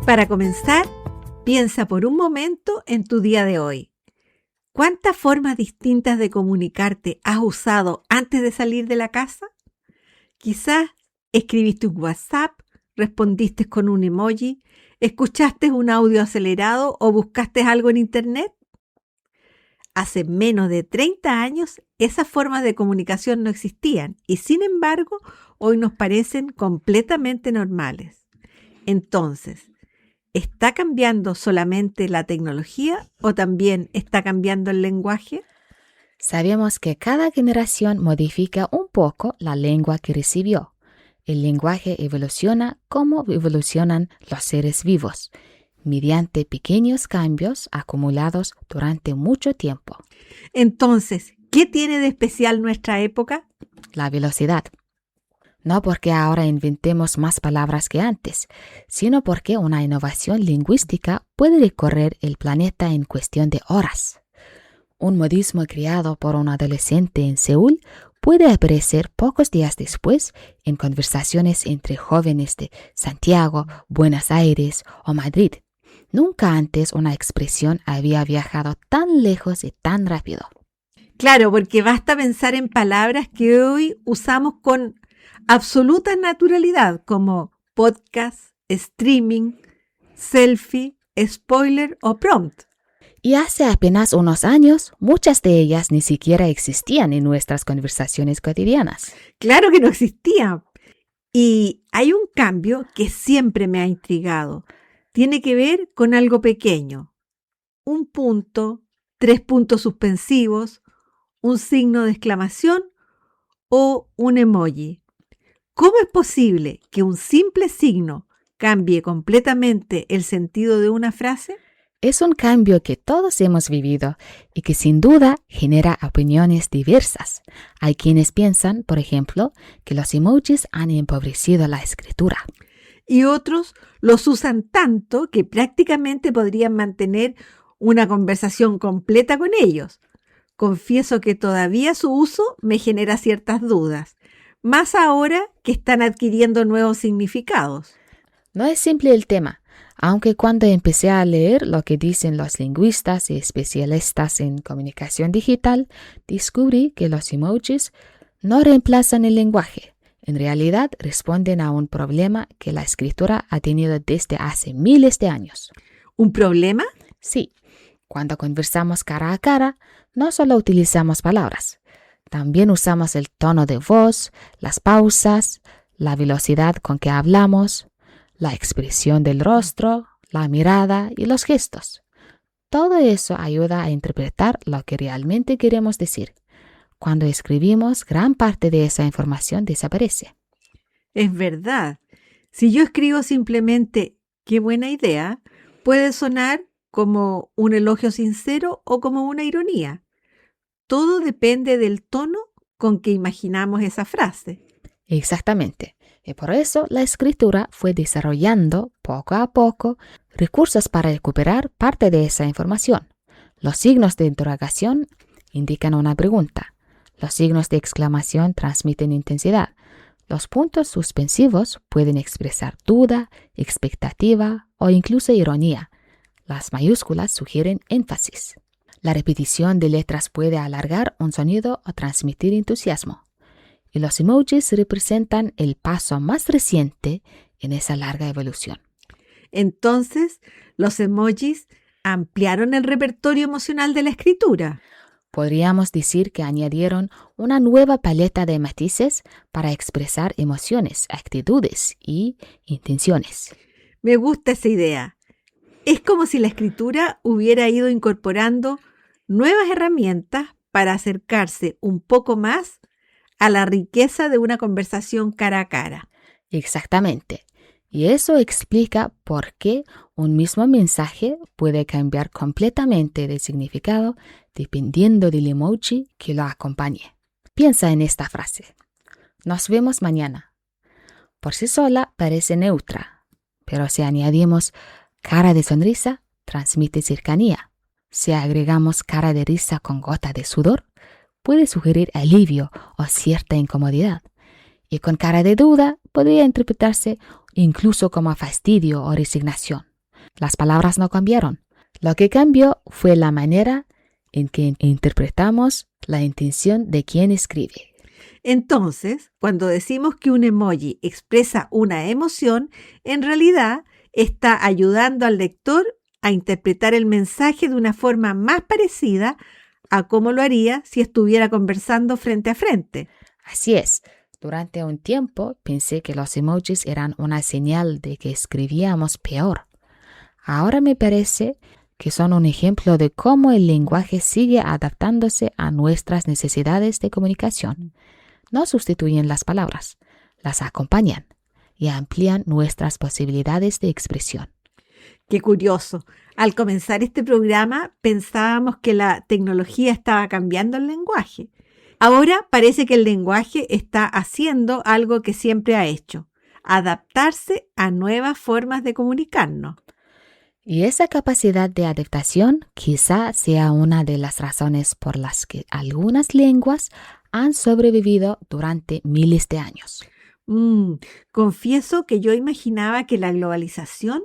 Para comenzar, piensa por un momento en tu día de hoy. ¿Cuántas formas distintas de comunicarte has usado antes de salir de la casa? Quizás escribiste un WhatsApp, respondiste con un emoji, escuchaste un audio acelerado o buscaste algo en Internet. Hace menos de 30 años, esas formas de comunicación no existían y, sin embargo, hoy nos parecen completamente normales. Entonces, ¿está cambiando solamente la tecnología o también está cambiando el lenguaje? Sabemos que cada generación modifica un poco la lengua que recibió. El lenguaje evoluciona como evolucionan los seres vivos, mediante pequeños cambios acumulados durante mucho tiempo. Entonces, ¿qué tiene de especial nuestra época? La velocidad. No porque ahora inventemos más palabras que antes, sino porque una innovación lingüística puede recorrer el planeta en cuestión de horas. Un modismo creado por un adolescente en Seúl puede aparecer pocos días después en conversaciones entre jóvenes de Santiago, Buenos Aires o Madrid. Nunca antes una expresión había viajado tan lejos y tan rápido. Claro, porque basta pensar en palabras que hoy usamos con absoluta naturalidad, como podcast, streaming, selfie, spoiler o prompt. Y hace apenas unos años, muchas de ellas ni siquiera existían en nuestras conversaciones cotidianas. Claro que no existía. Y hay un cambio que siempre me ha intrigado. Tiene que ver con algo pequeño. Un punto, 3 puntos suspensivos, un signo de exclamación o un emoji. ¿Cómo es posible que un simple signo cambie completamente el sentido de una frase? Es un cambio que todos hemos vivido y que sin duda genera opiniones diversas. Hay quienes piensan, por ejemplo, que los emojis han empobrecido la escritura. Y otros los usan tanto que prácticamente podrían mantener una conversación completa con ellos. Confieso que todavía su uso me genera ciertas dudas, más ahora que están adquiriendo nuevos significados. No es simple el tema, aunque cuando empecé a leer lo que dicen los lingüistas y especialistas en comunicación digital, descubrí que los emojis no reemplazan el lenguaje. En realidad responden a un problema que la escritura ha tenido desde hace miles de años. ¿Un problema? Sí, cuando conversamos cara a cara, no solo utilizamos palabras, también usamos el tono de voz, las pausas, la velocidad con que hablamos, la expresión del rostro, la mirada y los gestos. Todo eso ayuda a interpretar lo que realmente queremos decir. Cuando escribimos, gran parte de esa información desaparece. Es verdad. Si yo escribo simplemente "qué buena idea", puede sonar como un elogio sincero o como una ironía. Todo depende del tono con que imaginamos esa frase. Exactamente. Y por eso la escritura fue desarrollando poco a poco recursos para recuperar parte de esa información. Los signos de interrogación indican una pregunta. Los signos de exclamación transmiten intensidad. Los puntos suspensivos pueden expresar duda, expectativa o incluso ironía. Las mayúsculas sugieren énfasis. La repetición de letras puede alargar un sonido o transmitir entusiasmo. Y los emojis representan el paso más reciente en esa larga evolución. Entonces, los emojis ampliaron el repertorio emocional de la escritura. Podríamos decir que añadieron una nueva paleta de matices para expresar emociones, actitudes y intenciones. Me gusta esa idea. Es como si la escritura hubiera ido incorporando nuevas herramientas para acercarse un poco más a la riqueza de una conversación cara a cara. Exactamente. Y eso explica por qué un mismo mensaje puede cambiar completamente de significado dependiendo del emoji que lo acompañe. Piensa en esta frase. Nos vemos mañana. Por sí sola parece neutra, pero si añadimos cara de sonrisa, transmite cercanía. Si agregamos cara de risa con gota de sudor, puede sugerir alivio o cierta incomodidad. Y con cara de duda podría interpretarse incluso como fastidio o resignación. Las palabras no cambiaron. Lo que cambió fue la manera en que interpretamos la intención de quien escribe. Entonces, cuando decimos que un emoji expresa una emoción, en realidad está ayudando al lector a interpretar el mensaje de una forma más parecida a cómo lo haría si estuviera conversando frente a frente. Así es. Durante un tiempo pensé que los emojis eran una señal de que escribíamos peor. Ahora me parece que son un ejemplo de cómo el lenguaje sigue adaptándose a nuestras necesidades de comunicación. No sustituyen las palabras, las acompañan y amplían nuestras posibilidades de expresión. Qué curioso. Al comenzar este programa pensábamos que la tecnología estaba cambiando el lenguaje. Ahora parece que el lenguaje está haciendo algo que siempre ha hecho, adaptarse a nuevas formas de comunicarnos. Y esa capacidad de adaptación quizá sea una de las razones por las que algunas lenguas han sobrevivido durante miles de años. Confieso que yo imaginaba que la globalización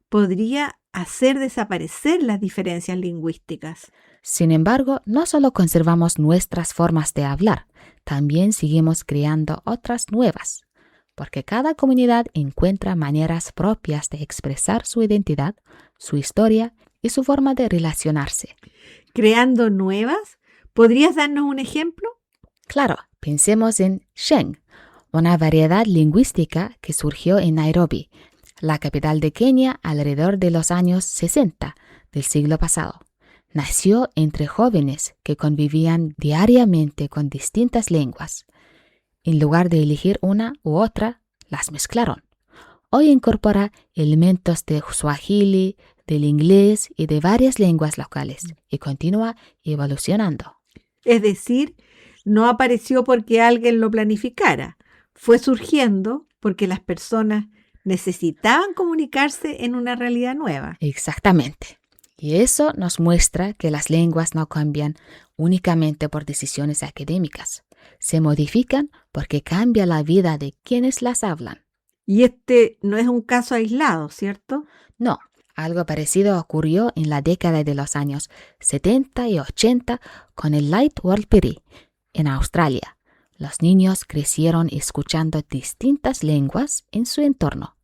podría hacer desaparecer las diferencias lingüísticas. Sin embargo, no solo conservamos nuestras formas de hablar, también seguimos creando otras nuevas, porque cada comunidad encuentra maneras propias de expresar su identidad, su historia y su forma de relacionarse. ¿Creando nuevas? ¿Podrías darnos un ejemplo? Claro, pensemos en Sheng, una variedad lingüística que surgió en Nairobi, la capital de Kenia, alrededor de los años 60 del siglo pasado. Nació entre jóvenes que convivían diariamente con distintas lenguas. En lugar de elegir una u otra, las mezclaron. Hoy incorpora elementos de Swahili, del inglés y de varias lenguas locales y continúa evolucionando. Es decir, no apareció porque alguien lo planificara. Fue surgiendo porque las personas necesitaban comunicarse en una realidad nueva. Exactamente. Y eso nos muestra que las lenguas no cambian únicamente por decisiones académicas. Se modifican porque cambia la vida de quienes las hablan. Y este no es un caso aislado, ¿cierto? No, algo parecido ocurrió en la década de los años 70 y 80 con el Light World Piri en Australia. Los niños crecieron escuchando distintas lenguas en su entorno.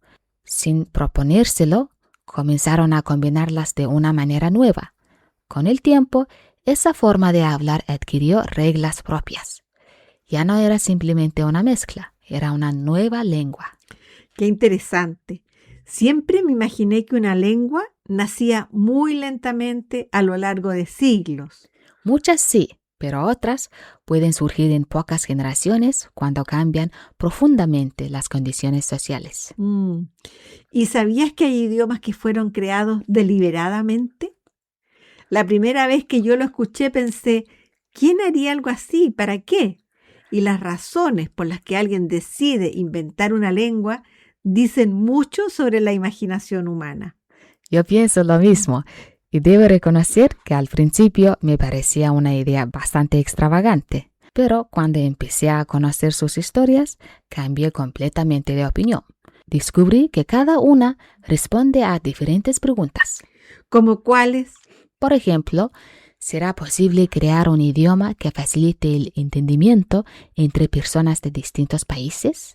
Sin proponérselo, comenzaron a combinarlas de una manera nueva. Con el tiempo, esa forma de hablar adquirió reglas propias. Ya no era simplemente una mezcla, era una nueva lengua. ¡Qué interesante! Siempre me imaginé que una lengua nacía muy lentamente a lo largo de siglos. Muchas sí, pero otras pueden surgir en pocas generaciones cuando cambian profundamente las condiciones sociales. ¿Y sabías que hay idiomas que fueron creados deliberadamente? La primera vez que yo lo escuché pensé, ¿quién haría algo así? ¿Para qué? Y las razones por las que alguien decide inventar una lengua dicen mucho sobre la imaginación humana. Yo pienso lo mismo. Y debo reconocer que al principio me parecía una idea bastante extravagante, pero cuando empecé a conocer sus historias, cambié completamente de opinión. Descubrí que cada una responde a diferentes preguntas. ¿Cómo cuáles? Por ejemplo, ¿será posible crear un idioma que facilite el entendimiento entre personas de distintos países?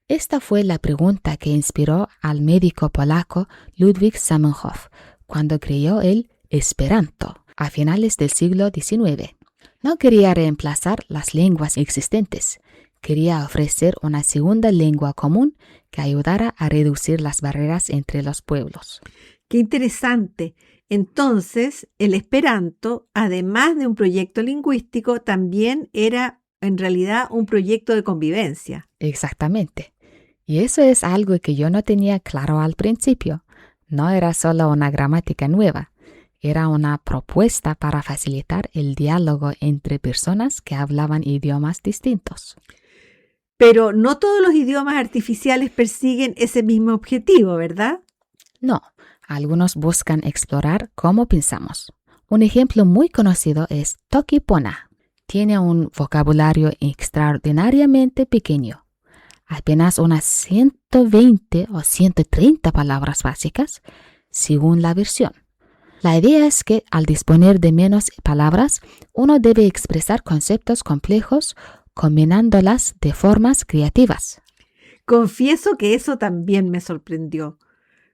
Esta fue la pregunta que inspiró al médico polaco Ludwig Zamenhof cuando creó el Esperanto a finales del siglo XIX. No quería reemplazar las lenguas existentes, quería ofrecer una segunda lengua común que ayudara a reducir las barreras entre los pueblos. ¡Qué interesante! Entonces, el Esperanto, además de un proyecto lingüístico, también era en realidad un proyecto de convivencia. Exactamente. Y eso es algo que yo no tenía claro al principio. No era solo una gramática nueva, era una propuesta para facilitar el diálogo entre personas que hablaban idiomas distintos. Pero no todos los idiomas artificiales persiguen ese mismo objetivo, ¿verdad? No, algunos buscan explorar cómo pensamos. Un ejemplo muy conocido es Toki Pona. Tiene un vocabulario extraordinariamente pequeño. apenas unas 120 o 130 palabras básicas, según la versión. La idea es que al disponer de menos palabras, uno debe expresar conceptos complejos combinándolas de formas creativas. Confieso que eso también me sorprendió.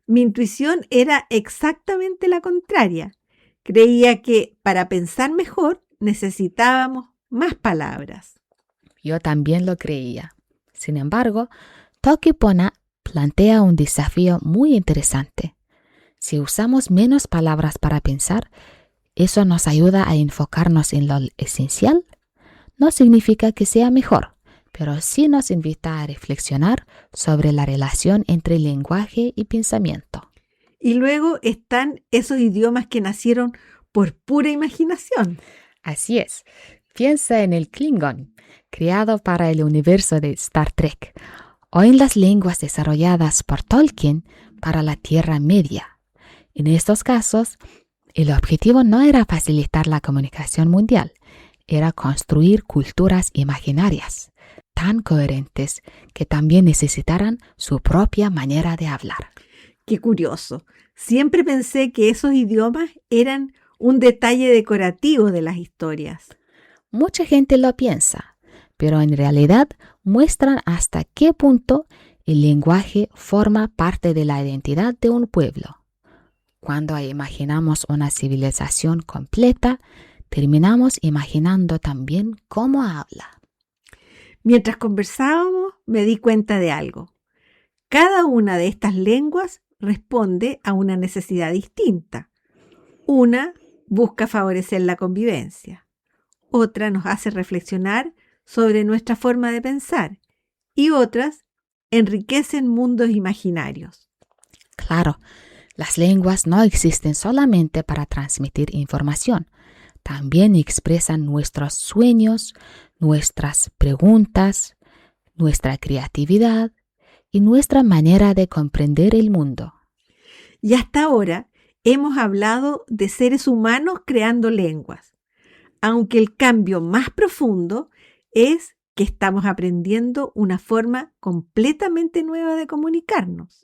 Mi intuición era exactamente la contraria. Creía que para pensar mejor necesitábamos más palabras. Yo también lo creía. Sin embargo, Toki Pona plantea un desafío muy interesante. Si usamos menos palabras para pensar, ¿eso nos ayuda a enfocarnos en lo esencial? No significa que sea mejor, pero sí nos invita a reflexionar sobre la relación entre lenguaje y pensamiento. Y luego están esos idiomas que nacieron por pura imaginación. Así es. Piensa en el Klingon, creado para el universo de Star Trek, o en las lenguas desarrolladas por Tolkien para la Tierra Media. En estos casos, el objetivo no era facilitar la comunicación mundial, era construir culturas imaginarias, tan coherentes que también necesitaran su propia manera de hablar. Qué curioso. Siempre pensé que esos idiomas eran un detalle decorativo de las historias. Mucha gente lo piensa, pero en realidad muestran hasta qué punto el lenguaje forma parte de la identidad de un pueblo. Cuando imaginamos una civilización completa, terminamos imaginando también cómo habla. Mientras conversábamos, me di cuenta de algo. Cada una de estas lenguas responde a una necesidad distinta. Una busca favorecer la convivencia. Otra nos hace reflexionar sobre nuestra forma de pensar. Y otras enriquecen mundos imaginarios. Claro, las lenguas no existen solamente para transmitir información. También expresan nuestros sueños, nuestras preguntas, nuestra creatividad y nuestra manera de comprender el mundo. Y hasta ahora hemos hablado de seres humanos creando lenguas, aunque el cambio más profundo es que estamos aprendiendo una forma completamente nueva de comunicarnos.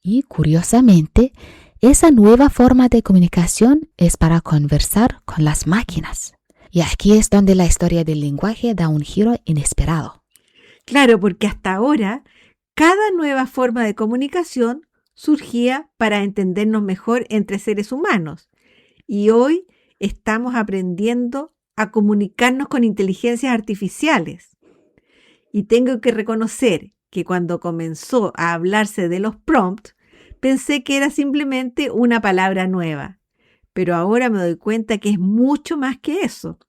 Y curiosamente, esa nueva forma de comunicación es para conversar con las máquinas. Y aquí es donde la historia del lenguaje da un giro inesperado. Claro, porque hasta ahora cada nueva forma de comunicación surgía para entendernos mejor entre seres humanos. Y hoy estamos aprendiendo a comunicarnos con inteligencias artificiales. Y tengo que reconocer que cuando comenzó a hablarse de los prompts, pensé que era simplemente una palabra nueva. Pero ahora me doy cuenta que es mucho más que eso.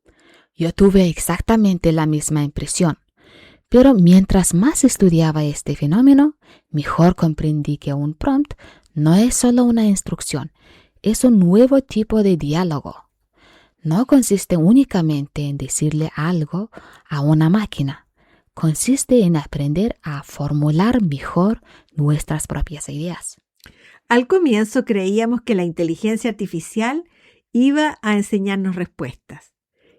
Yo tuve exactamente la misma impresión. Pero mientras más estudiaba este fenómeno, mejor comprendí que un prompt no es solo una instrucción, es un nuevo tipo de diálogo. No consiste únicamente en decirle algo a una máquina, consiste en aprender a formular mejor nuestras propias ideas. Al comienzo creíamos que la inteligencia artificial iba a enseñarnos respuestas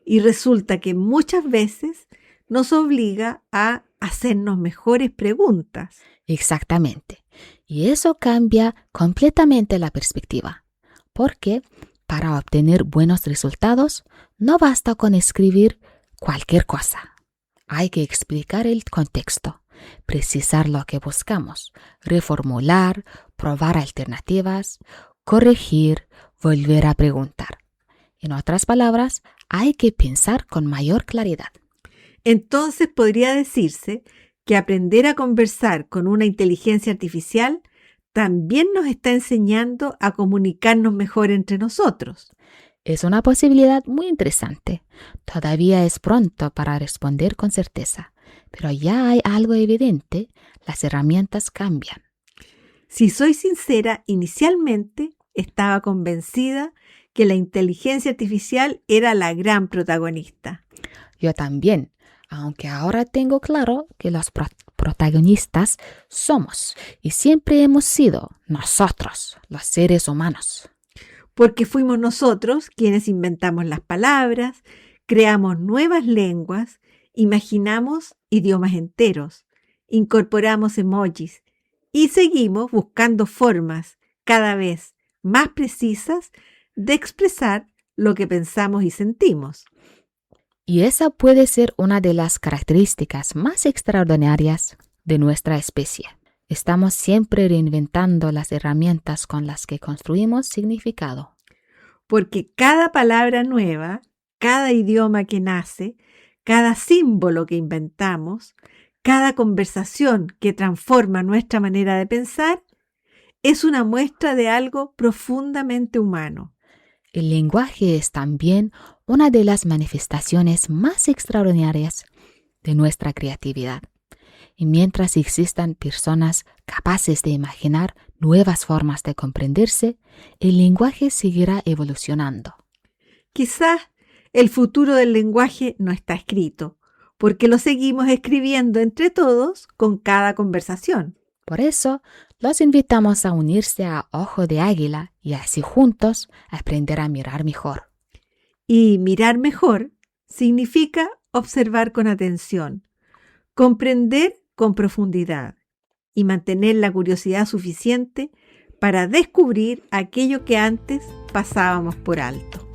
y resulta que muchas veces nos obliga a hacernos mejores preguntas. Exactamente. Y eso cambia completamente la perspectiva, porque para obtener buenos resultados no basta con escribir cualquier cosa. Hay que explicar el contexto, precisar lo que buscamos, reformular, probar alternativas, corregir, volver a preguntar. En otras palabras, hay que pensar con mayor claridad. Entonces podría decirse que aprender a conversar con una inteligencia artificial también nos está enseñando a comunicarnos mejor entre nosotros. Es una posibilidad muy interesante. Todavía es pronto para responder con certeza, pero ya hay algo evidente, las herramientas cambian. Si soy sincera, inicialmente estaba convencida que la inteligencia artificial era la gran protagonista. Yo también, aunque ahora tengo claro que los protagonistas somos y siempre hemos sido nosotros, los seres humanos. Porque fuimos nosotros quienes inventamos las palabras, creamos nuevas lenguas, imaginamos idiomas enteros incorporamos emojis y seguimos buscando formas cada vez más precisas de expresar lo que pensamos y sentimos. Y esa puede ser una de las características más extraordinarias de nuestra especie. Estamos siempre reinventando las herramientas con las que construimos significado. Porque cada palabra nueva, cada idioma que nace, cada símbolo que inventamos, cada conversación que transforma nuestra manera de pensar, es una muestra de algo profundamente humano. El lenguaje es también una de las manifestaciones más extraordinarias de nuestra creatividad. Y mientras existan personas capaces de imaginar nuevas formas de comprenderse, el lenguaje seguirá evolucionando. Quizás el futuro del lenguaje no está escrito, porque lo seguimos escribiendo entre todos con cada conversación. Por eso, los invitamos a unirse a Ojo de Águila y así juntos aprender a mirar mejor. Y mirar mejor significa observar con atención, comprender con profundidad y mantener la curiosidad suficiente para descubrir aquello que antes pasábamos por alto.